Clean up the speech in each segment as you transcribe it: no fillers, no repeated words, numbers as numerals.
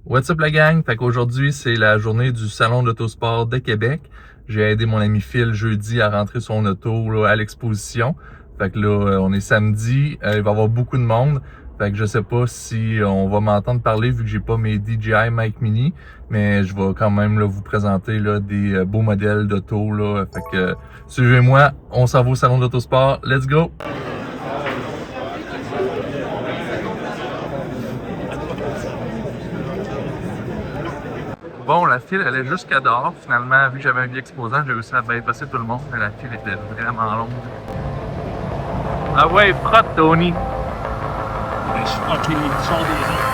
What's up la gang? Fait qu'aujourd'hui, c'est la journée du Salon de l'Autosport de Québec. J'ai aidé mon ami Phil jeudi à rentrer son auto là, à l'exposition. Fait que là, on est samedi, il va y avoir beaucoup de monde. Fait que je sais pas si on va m'entendre parler vu que j'ai pas mes DJI Mic Mini, mais je vais quand même là, vous présenter là, des beaux modèles d'auto. Fait que suivez-moi, on s'en va au Salon de l'Autosport. Let's go! Bon, la file allait jusqu'à dehors. Finalement, vu que j'avais un billet exposant, j'ai réussi à bypasser tout le monde, mais la file était vraiment longue. Ah ouais, frotte, Tony! Je frotte les sons des autres.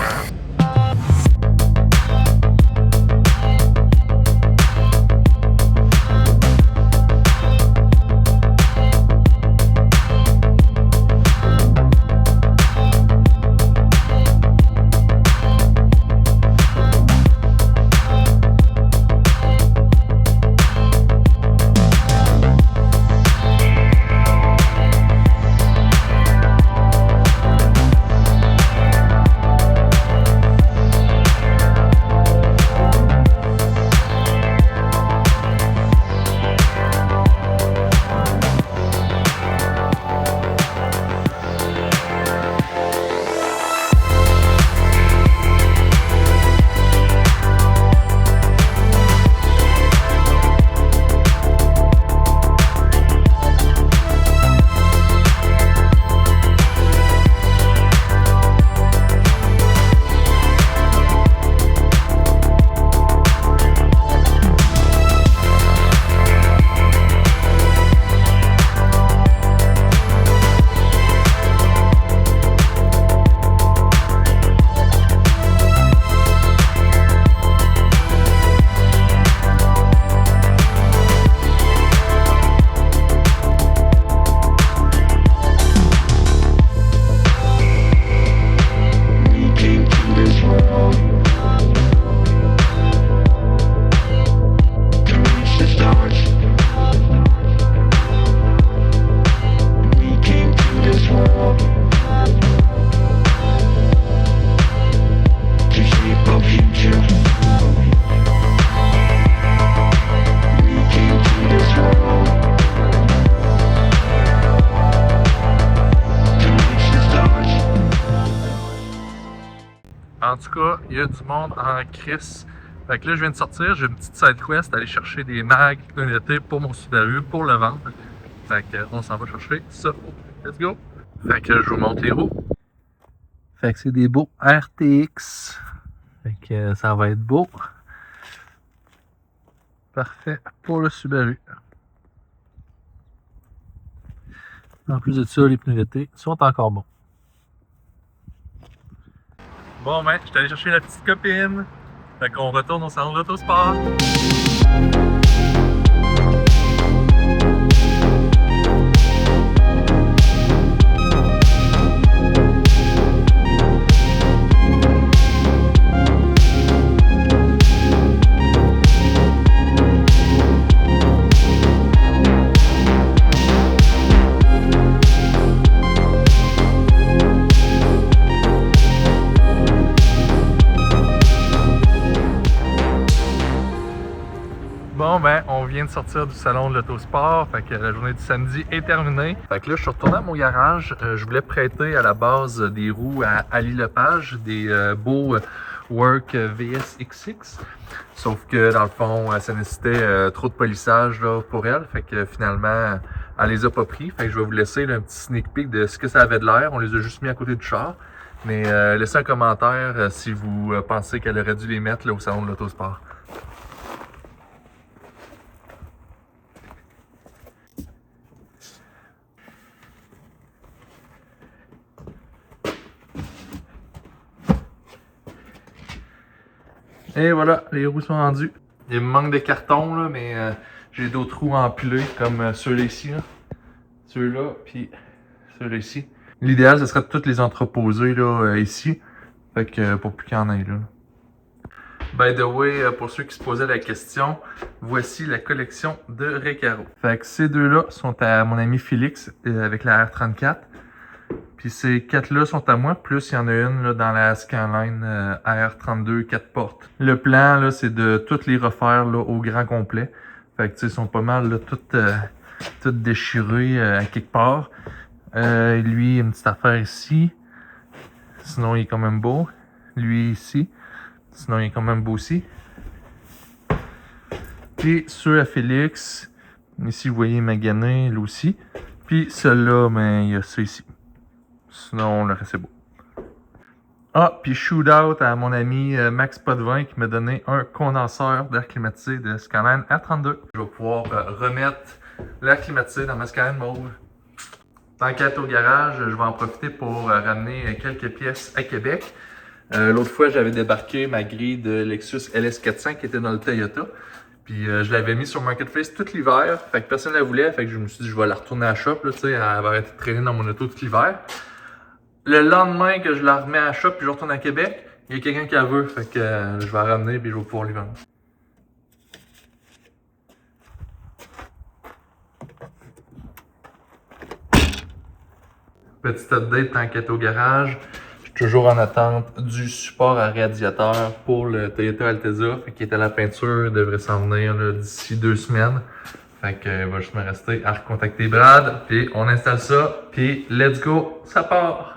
En tout cas, il y a du monde en crise. Fait que là, je viens de sortir, j'ai une petite side quest, aller chercher des mags connectés pour mon Subaru pour le vendre. Fait que on s'en va chercher ça. Let's go! Fait que je vous montre les roues. Fait que c'est des beaux RTX. Fait que ça va être beau. Parfait pour le Subaru. En plus de ça, les pneus d'été sont encore bons. Bon ben, je suis allé chercher la petite copine. Fait qu'on retourne au salon de l'Autosport. Bon ben, on vient de sortir du salon de l'Autosport, fait que la journée du samedi est terminée. Fait que là, je suis retourné à mon garage. Je voulais prêter à la base des roues à Ali Lepage, des beaux Work VSXX. Sauf que dans le fond, ça nécessitait trop de polissage là, pour elle. Fait que finalement, elle les a pas pris. Fait que je vais vous laisser là, un petit sneak peek de ce que ça avait de l'air. On les a juste mis à côté du char. Mais laissez un commentaire si vous pensez qu'elle aurait dû les mettre là, au salon de l'Autosport. Et voilà, les roues sont rendues. Il me manque des cartons, là, mais j'ai d'autres roues empilées, comme ceux-là ici. Ceux-là, puis ceux-là ici. L'idéal, ce serait de toutes les entreposer là, ici. Fait que pour plus qu'il y en ait là. By the way, pour ceux qui se posaient la question, voici la collection de Recaro. Fait que ces deux-là sont à mon ami Félix avec la R34. Puis ces 4-là sont à moi, plus il y en a une là, dans la Skyline R32 4 portes. Le plan, là, c'est de toutes les refaire là, au grand complet. Fait que, tu sais, ils sont pas mal là, toutes déchirées à quelque part. Lui, une petite affaire ici. Sinon, il est quand même beau. Lui, ici. Sinon, il est quand même beau aussi. Puis ceux à Félix. Ici, vous voyez magané, là aussi. Puis celui-là, ben, il y a ça ici. Sinon, le reste c'est beau. Ah, puis shootout à mon ami Max Potvin qui m'a donné un condenseur d'air climatisé de Skyline R32. Je vais pouvoir remettre l'air climatisé dans ma Skyline mauve. Tant qu'à être au garage, je vais en profiter pour ramener quelques pièces à Québec. L'autre fois, j'avais débarqué ma grille de Lexus LS400 qui était dans le Toyota. Puis je l'avais mis sur Marketplace tout l'hiver. Fait que personne ne la voulait. Fait que je me suis dit, je vais la retourner à la shop. Là, elle va arrêter de traîner dans mon auto tout l'hiver. Le lendemain que je la remets à la shop puis je retourne à Québec, il y a quelqu'un qui la veut. Fait que je vais la ramener puis je vais pouvoir lui vendre. Petite update tant qu'elle est au garage. Je suis toujours en attente du support à radiateur pour le Toyota Altezza. Fait qu'il est à la peinture, il devrait s'en venir d'ici 2 semaines. Fait que il va juste me rester à recontacter Brad. Puis on installe ça. Puis let's go, ça part!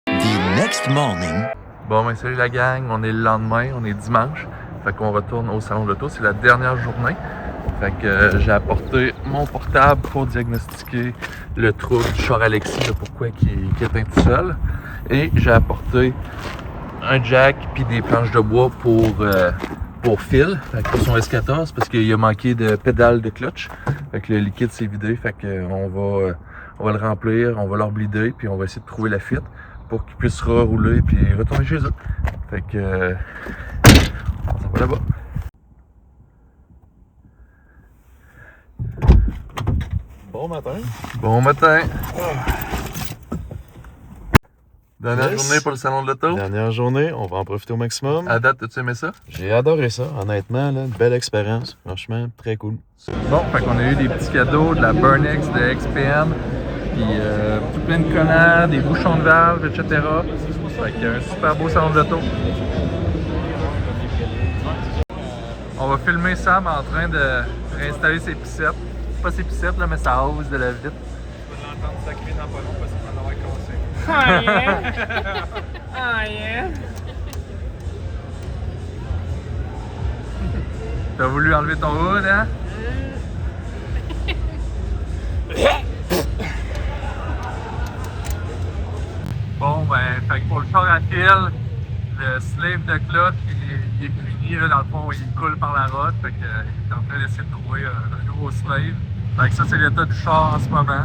The next morning. Bon ben salut la gang, on est le lendemain, on est dimanche. Fait qu'on retourne au salon de l'auto, c'est la dernière journée. Fait que j'ai apporté mon portable pour diagnostiquer le trouble du char Alexis, de pourquoi il éteint tout seul. Et j'ai apporté un jack puis des planches de bois pour Phil, pour son S14, parce qu'il a manqué de pédale de clutch. Fait que le liquide s'est vidé, fait qu'on va le remplir, on va leur blider, puis on va essayer de trouver la fuite pour qu'ils puissent rerouler puis retourner chez eux. Fait que on s'en va là-bas. Bon matin. Bon matin. Dernière journée pour le salon de l'auto. Dernière journée, on va en profiter au maximum. À date, as-tu aimé ça? J'ai adoré ça, honnêtement, là, une belle expérience. Franchement, très cool. Bon, fait qu'on a eu des petits cadeaux, de la Burnex de XPM, puis tout plein de collants, des bouchons de valve, etc. Fait qu'un super beau salon de l'auto. On va filmer Sam en train de réinstaller ses pissettes. Pas ses pissettes, là, mais sa hausse de la vitre. On va l'entendre sacrer dans pas long parce qu'il va en avoir cassé. Ah yeah! Ah yeah! T'as voulu enlever ton hood, hein? Bon, ben, fait que pour le char à fil, le slave de clutch, il est fini, là, dans le fond, il coule par la route. Fait que, il est en train d'essayer de trouver un nouveau slave. Fait que ça, c'est l'état du char en ce moment.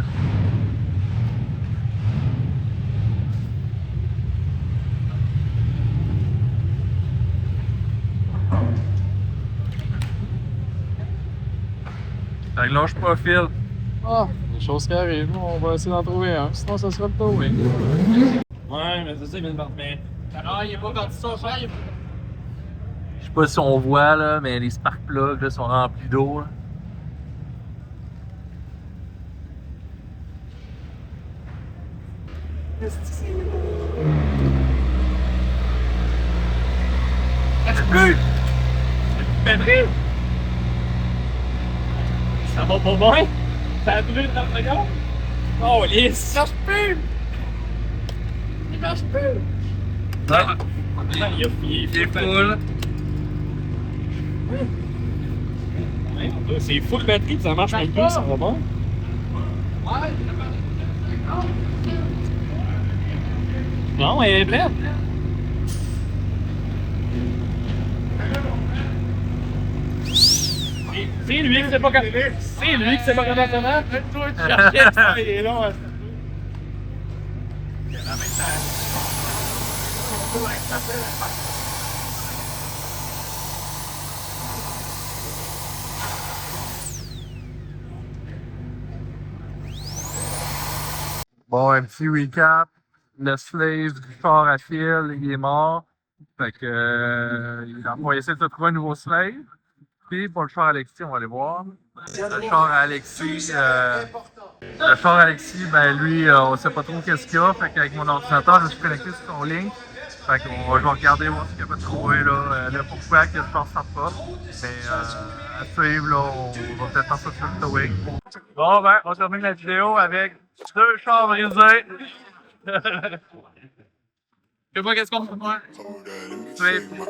Fait que lâche pas Phil. Ah, des choses qui arrivent, on va essayer d'en trouver un, sinon ça sera le taux, oui. Ouais, mais c'est ça, il vient de partir. Ah, il est pas parti son cher, Je sais pas si on voit, là, mais les spark plugs là, sont remplis d'eau. Là. Plus! Patrick! Ça va pas bien? Ça a brûlé dans le regard? Oh, lisse! Il marche plus! Il marche plus! Ah, Il est full. C'est full batterie, ça marche même plus, ça va bien? Non, elle est pleine! C'est lui qui sait pas comment. C'est lui qui sait pas comment ça marche. Toi, tu cherchais ça, il est là. Bon, un petit recap. Le slave du char à fil, il est mort. Fait que, on va essayer de trouver un nouveau slave. Puis pour le char Alexis, on va aller voir. Le char Alexis, ben lui, on sait pas trop qu'est-ce qu'il y a. Fait qu'avec mon ordinateur, je me suis connecté sur son link. Fait qu'on je vais regarder voir ce qu'il peut trouver là, le pourquoi que le char ne sort pas. Mais à suivre, là, on va peut-être faire ça sur le towing. Bon ben, on termine la vidéo avec 2 chars brisés. Je sais pas qu'est-ce qu'on peut faire. Suivre.